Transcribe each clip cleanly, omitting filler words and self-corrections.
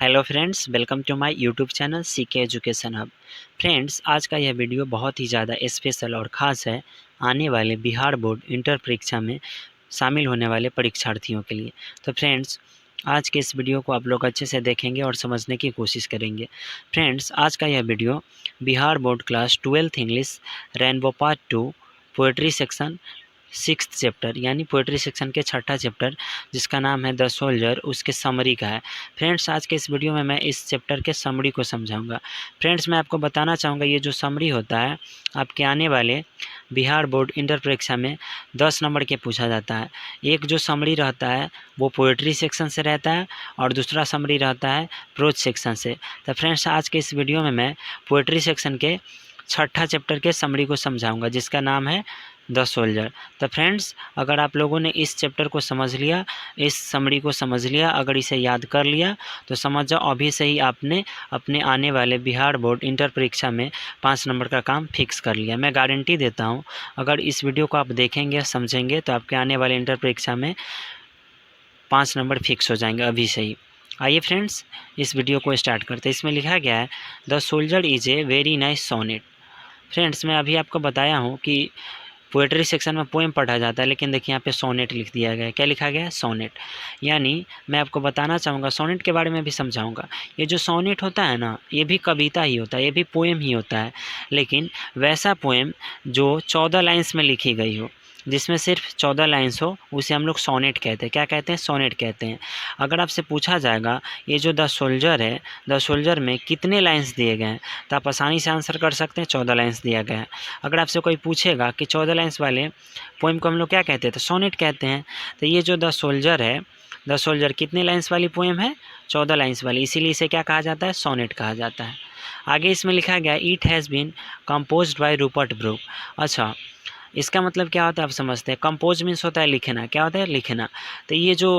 Hello friends, welcome to my YouTube channel CK education hub. Friends, आज का यह video बहुत ही ज़्यादा स्पेशल और ख़ास है आने वाले बिहार बोर्ड इंटर परीक्षा में शामिल होने वाले परीक्षार्थियों के लिए। तो फ्रेंड्स, आज के इस वीडियो को आप लोग अच्छे से देखेंगे और समझने की कोशिश करेंगे। फ्रेंड्स, आज का यह video Bihar board class 12th English rainbow part 2 poetry section 6th chapter यानी पोएट्री सेक्शन के 6ठा चैप्टर जिसका नाम है द सोल्जर, उसके समरी का है। फ्रेंड्स, आज के इस वीडियो में मैं इस चैप्टर के समरी को समझाऊंगा। फ्रेंड्स, मैं आपको बताना चाहूँगा ये जो समरी होता है आपके आने वाले बिहार बोर्ड इंटर परीक्षा में 10 नंबर के पूछा जाता है। एक जो समरी रहता है वो पोएट्री सेक्शन से रहता है और दूसरा समरी रहता है प्रोज सेक्शन से। तो फ्रेंड्स, आज के इस वीडियो में मैं पोएट्री सेक्शन के 6ठा चैप्टर के समरी को समझाऊंगा जिसका नाम है द सोल्जर। तो फ्रेंड्स, अगर आप लोगों ने इस चैप्टर को समझ लिया, इस समरी को समझ लिया, अगर इसे याद कर लिया तो समझ जाओ अभी से ही आपने अपने आने वाले बिहार बोर्ड इंटर परीक्षा में 5 नंबर का काम फिक्स कर लिया। मैं गारंटी देता हूँ, अगर इस वीडियो को आप देखेंगे समझेंगे तो आपके आने वाले इंटर परीक्षा में 5 नंबर फिक्स हो जाएंगे अभी से ही। आइए फ्रेंड्स, इस वीडियो को स्टार्ट करते हैं। इसमें लिखा गया है the soldier is a very nice sonnet. Friends, मैं अभी आपको बताया हूँ कि पोएट्री सेक्शन में पोएम पढ़ा जाता है, लेकिन देखिए यहाँ पे सोनेट लिख दिया गया है। क्या लिखा गया है? सोनेट। यानी मैं आपको बताना चाहूँगा, सोनेट के बारे में भी समझाऊँगा। ये जो सोनेट होता है ना, ये भी कविता ही होता है, ये भी पोएम ही होता है, लेकिन वैसा पोएम जो 14 लाइन्स में लिखी गई हो, जिसमें सिर्फ 14 लाइन्स हो, उसे हम लोग सोनेट कहते हैं। क्या कहते हैं? सोनेट कहते हैं। अगर आपसे पूछा जाएगा ये जो द सोल्जर है, द सोल्जर में कितने लाइन्स दिए गए हैं, तो आप आसानी से आंसर कर सकते हैं 14 लाइन्स दिया गया है। अगर आपसे कोई पूछेगा कि 14 लाइन्स वाले पोएम को हम लोग क्या कहते हैं, तो सोनेट कहते हैं। तो ये जो द सोल्जर है, द सोल्जर कितने लाइन्स वाली पोएम है? 14 लाइन्स वाली, इसीलिए इसे क्या कहा जाता है? सोनेट कहा जाता है। आगे इसमें लिखा गया it has been composed by Rupert Brooke. अच्छा, इसका मतलब क्या होता है आप समझते हैं? कंपोज मीन्स होता है लिखना। क्या होता है? लिखना। तो ये जो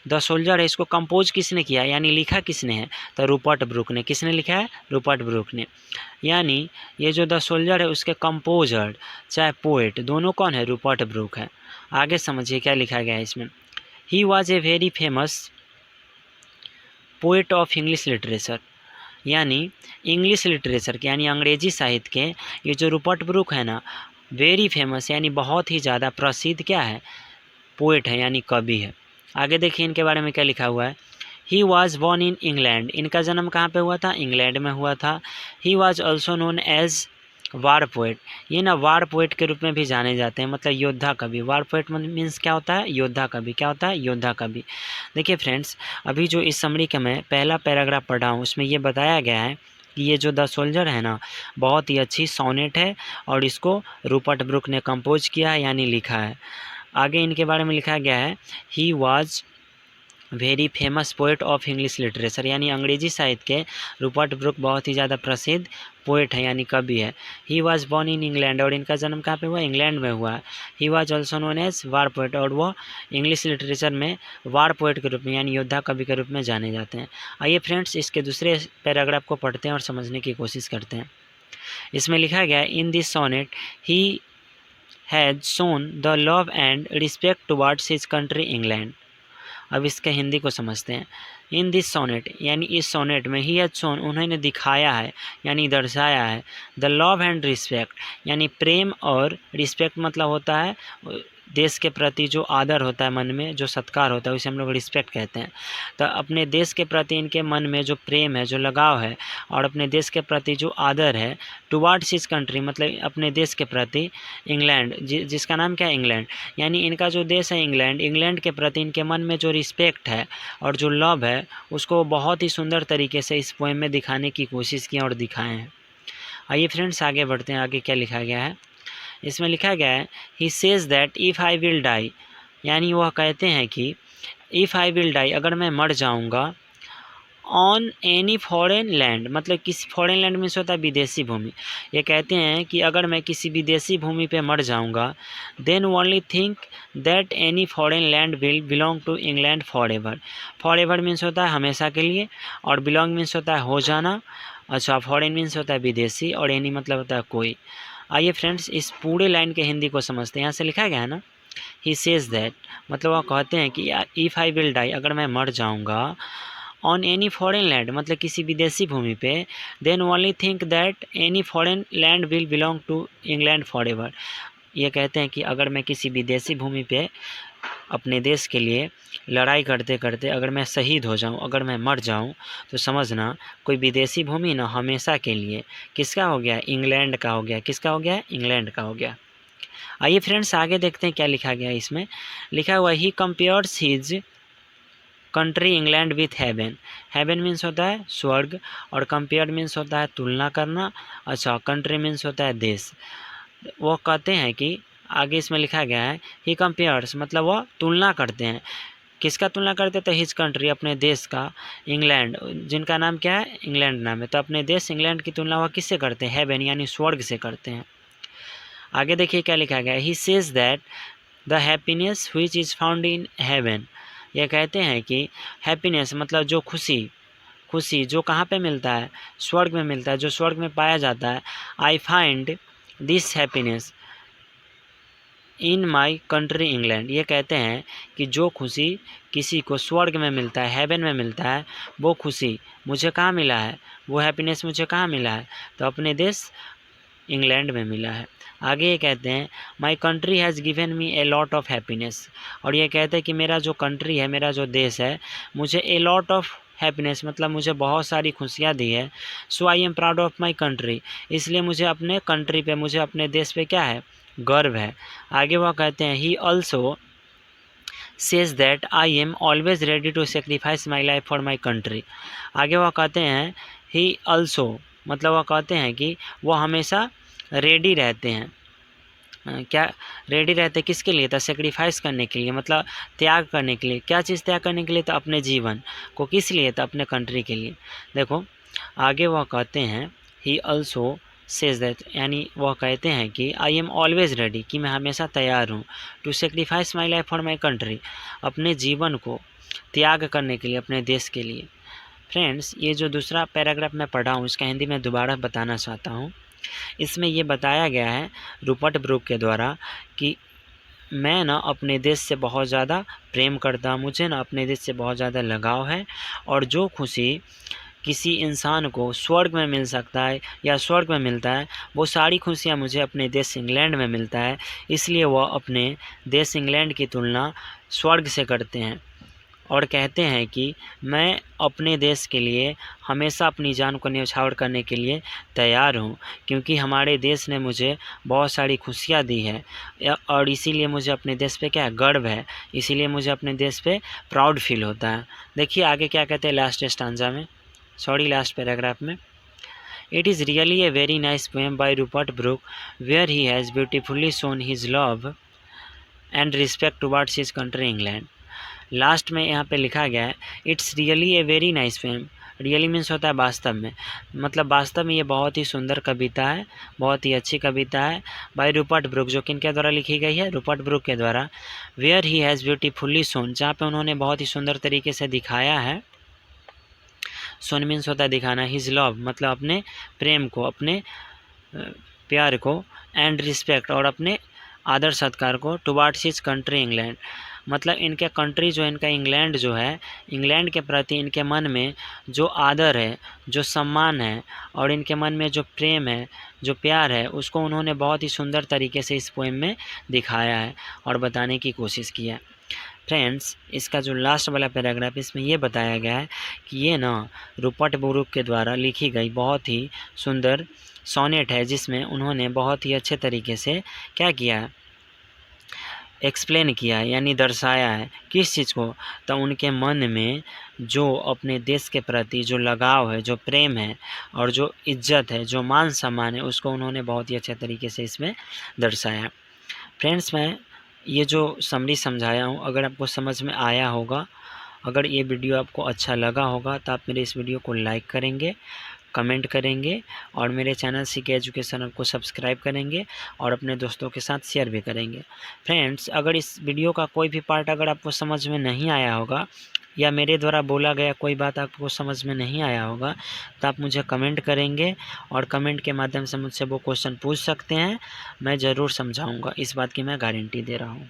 द सोल्जर है, इसको कंपोज किसने किया यानी लिखा किसने है? तो रूपर्ट ब्रूक ने। किसने लिखा है? रूपर्ट ब्रूक ने। यानी ये जो द सोल्जर है उसके कंपोजर चाहे पोएट दोनों कौन है? रूपर्ट ब्रूक है। आगे समझिए क्या लिखा गया है इसमें। He was a very famous poet of English literature. यानी इंग्लिश लिटरेचर के यानी अंग्रेजी साहित्य के ये जो रूपर्ट ब्रूक है ना, वेरी फेमस यानी बहुत ही ज़्यादा प्रसिद्ध क्या है? पोएट है यानी कवि है। आगे देखिए इनके बारे में क्या लिखा हुआ है। He was born in England. इनका जन्म कहाँ पे हुआ था? इंग्लैंड में हुआ था। He was also known as war poet. ये ना वार पोएट के रूप में भी जाने जाते हैं, मतलब योद्धा कवि। वार पोएट मीन्स क्या होता है? योद्धा कवि। क्या होता है? योद्धा कवि। देखिए फ्रेंड्स, अभी जो इस समरी का मैं पहला पैराग्राफ पढ़ा हूँ उसमें ये बताया गया है कि ये जो द सोल्जर है ना, बहुत ही अच्छी सोनेट है और इसको रूपर्ट ब्रूक ने कंपोज किया है यानी लिखा है। आगे इनके बारे में लिखा गया है he was very famous poet of English literature. यानी अंग्रेजी साहित्य के रूपर्ट ब्रूक बहुत ही ज़्यादा प्रसिद्ध पोएट है यानी कवि है। He was born in England. और इनका जन्म कहाँ पे हुआ? इंग्लैंड में हुआ। He was also known as war poet. और वो इंग्लिश लिटरेचर में वार पोएट के रूप में यानी योद्धा कवि के रूप में जाने जाते हैं। आइए फ्रेंड्स, इसके दूसरे पैराग्राफ को पढ़ते हैं और समझने की कोशिश करते हैं। इसमें लिखा गया है in this sonnet he has shown the love and respect towards his country England. अब इसके हिंदी को समझते हैं। इन दिस सोनेट यानी इस सोनेट में ही हैज शोन उन्होंने दिखाया है यानी दर्शाया है द लव एंड रिस्पेक्ट यानी प्रेम और रिस्पेक्ट मतलब होता है देश के प्रति जो आदर होता है, मन में जो सत्कार होता है उसे हम लोग रिस्पेक्ट कहते हैं। तो अपने देश के प्रति इनके मन में जो प्रेम है, जो लगाव है और अपने देश के प्रति जो आदर है टुवार्ड्स हिज कंट्री मतलब अपने देश के प्रति इंग्लैंड जिसका नाम क्या है? इंग्लैंड। यानी इनका जो देश है इंग्लैंड, इंग्लैंड के प्रति इनके मन में जो रिस्पेक्ट है और जो लव है उसको बहुत ही सुंदर तरीके से इस पोएम में दिखाने की कोशिश की और दिखाए हैं। आइए फ्रेंड्स आगे बढ़ते हैं। आगे क्या लिखा गया है? इसमें लिखा गया है he says that if I will die. यानी वह कहते हैं कि इफ़ आई विल डाई अगर मैं मर जाऊंगा ऑन एनी फॉरेन लैंड मतलब किसी फॉरेन लैंड में से होता है विदेशी भूमि। ये कहते हैं कि अगर मैं किसी विदेशी भूमि पे मर जाऊंगा then only think that any foreign land will belong to England forever. Forever means होता है हमेशा के लिए और बिलोंग मीन्स होता है हो जाना। अच्छा, फॉरेन मीन्स होता है विदेशी और एनी मतलब होता है कोई। आइए फ्रेंड्स, इस पूरे लाइन के हिंदी को समझते हैं। यहाँ से लिखा गया है ना ही सेज दैट मतलब वह कहते हैं कि इफ़ आई विल डाई अगर मैं मर जाऊँगा ऑन एनी फॉरेन लैंड, मतलब किसी विदेशी भूमि पे, then only think that any foreign land will belong to England forever. ये कहते हैं कि अगर मैं किसी विदेशी भूमि पे अपने देश के लिए लड़ाई करते करते अगर मैं शहीद हो जाऊं, अगर मैं मर जाऊं, तो समझना कोई विदेशी भूमि ना हमेशा के लिए किसका हो गया, इंग्लैंड का हो गया। किसका हो गया, इंग्लैंड का हो गया। आइए फ्रेंड्स आगे देखते हैं क्या लिखा गया है। इसमें लिखा हुआ he compares his country England with heaven. Heaven means होता है स्वर्ग, और कंपेयर मीन्स होता है तुलना करना। अच्छा, कंट्री मीन्स होता है देश। वो कहते हैं कि आगे इसमें लिखा गया है ही कंपेयर्स, मतलब वह तुलना करते हैं। किसका तुलना करते हैं, तो हिज कंट्री, अपने देश का, इंग्लैंड, जिनका नाम क्या है, इंग्लैंड नाम है, तो अपने देश इंग्लैंड की तुलना वह किससे करते हैं, हेवन यानी स्वर्ग से करते हैं। आगे देखिए क्या लिखा गया है, he says that the happiness which is found in heaven. ये कहते हैं कि हैप्पीनेस मतलब जो खुशी, खुशी जो कहाँ पे मिलता है, स्वर्ग में मिलता है, जो स्वर्ग में पाया जाता है। I find this happiness in my country England. ये कहते हैं कि जो खुशी किसी को स्वर्ग में मिलता है, हेवन में मिलता है, वो खुशी मुझे कहाँ मिला है, वो हैप्पीनेस मुझे कहाँ मिला है, तो अपने देश इंग्लैंड में मिला है। आगे ये कहते हैं my country has given me a lot of happiness. और ये कहते हैं कि मेरा जो कंट्री है, मेरा जो देश है, मुझे ए लॉट ऑफ हैप्पीनेस मतलब मुझे बहुत सारी खुशियाँ दी है। So I am proud of my country, इसलिए मुझे अपने कंट्री पे, मुझे अपने देश पे क्या है, गर्व है। आगे वह कहते हैं he also says that I am always ready to sacrifice my life for my country. आगे वह कहते हैं ही ऑल्सो, मतलब वह कहते हैं कि वह हमेशा रेडी रहते हैं। क्या रेडी रहते हैं किसके लिए, तो सेक्रीफाइस करने के लिए, मतलब त्याग करने के लिए। क्या चीज़ त्याग करने के लिए, तो अपने जीवन को, किस लिए, तो अपने कंट्री के लिए। देखो आगे वह कहते हैं ही ऑल्सो सेज दैट, यानी वह कहते हैं कि आई एम ऑलवेज रेडी, कि मैं हमेशा तैयार हूँ, to sacrifice my life for my country, अपने जीवन को त्याग करने के लिए, अपने देश के लिए। फ्रेंड्स ये जो दूसरा पैराग्राफ मैं पढ़ा हूँ, इसका हिंदी में दोबारा बताना चाहता हूँ। इसमें ये बताया गया है रूपर्ट ब्रूक के द्वारा कि मैं ना अपने देश से बहुत ज़्यादा प्रेम करता हूँ, मुझे ना अपने देश से बहुत ज़्यादा लगाव है, और जो खुशी किसी इंसान को स्वर्ग में मिल सकता है या स्वर्ग में मिलता है, वो सारी खुशियाँ मुझे अपने देश इंग्लैंड में मिलता है। इसलिए वह अपने देश इंग्लैंड की तुलना स्वर्ग से करते हैं और कहते हैं कि मैं अपने देश के लिए हमेशा अपनी जान को न्यौछावर करने के लिए तैयार हूँ, क्योंकि हमारे देश ने मुझे बहुत सारी खुशियाँ दी है, और इसीलिए मुझे अपने देश पे क्या गर्व है, इसीलिए मुझे अपने देश पे प्राउड फील होता है। देखिए आगे क्या कहते हैं लास्ट स्टांजा में, लास्ट पैराग्राफ में, it is really a very nice poem by Rupert Brooke where he has beautifully shown his love and respect towards his country England. Last में यहाँ पे लिखा गया है it's really a very nice poem. Really means होता है वास्तव में, मतलब वास्तव में ये बहुत ही सुंदर कविता है, बहुत ही अच्छी कविता है, बाय रूपर्ट ब्रूक, जो किनके द्वारा लिखी गई है, रूपर्ट ब्रूक के द्वारा। Where he has beautifully shown, जहाँ पे उन्होंने बहुत ही सुंदर तरीके से दिखाया है। शोन मीन्स होता है दिखाना, हिज लव मतलब अपने प्रेम को, अपने प्यार को, एंड रिस्पेक्ट और अपने आदर सत्कार को, टुवर्ड्स हिज कंट्री इंग्लैंड मतलब इनके कंट्री जो इनका इंग्लैंड जो है, इंग्लैंड के प्रति इनके मन में जो आदर है, जो सम्मान है, और इनके मन में जो प्रेम है, जो प्यार है, उसको उन्होंने बहुत ही सुंदर तरीके से इस पोएम में दिखाया है और बताने की कोशिश की है। फ्रेंड्स इसका जो लास्ट वाला पैराग्राफ इसमें ये बताया गया है कि ये ना रूपर्ट ब्रूक के द्वारा लिखी गई बहुत ही सुंदर सोनेट है, जिसमें उन्होंने बहुत ही अच्छे तरीके से क्या किया है, एक्सप्लेन किया है, यानी दर्शाया है किस चीज़ को, तो उनके मन में जो अपने देश के प्रति जो लगाव है, जो प्रेम है, और जो इज्जत है, जो मान सम्मान है, उसको उन्होंने बहुत ही अच्छे तरीके से इसमें दर्शाया। फ्रेंड्स मैं ये जो समरी समझाया हूँ, अगर आपको समझ में आया होगा, अगर ये वीडियो आपको अच्छा लगा होगा, तो आप मेरे इस वीडियो को लाइक करेंगे, कमेंट करेंगे, और मेरे चैनल सीके एजुकेशन को सब्सक्राइब करेंगे, और अपने दोस्तों के साथ शेयर भी करेंगे। फ्रेंड्स अगर इस वीडियो का कोई भी पार्ट अगर आपको समझ में नहीं आया होगा, या मेरे द्वारा बोला गया कोई बात आपको समझ में नहीं आया होगा, तो आप मुझे कमेंट करेंगे, और कमेंट के माध्यम से मुझसे वो क्वेश्चन पूछ सकते हैं, मैं ज़रूर समझाऊंगा, इस बात की मैं गारंटी दे रहा हूँ।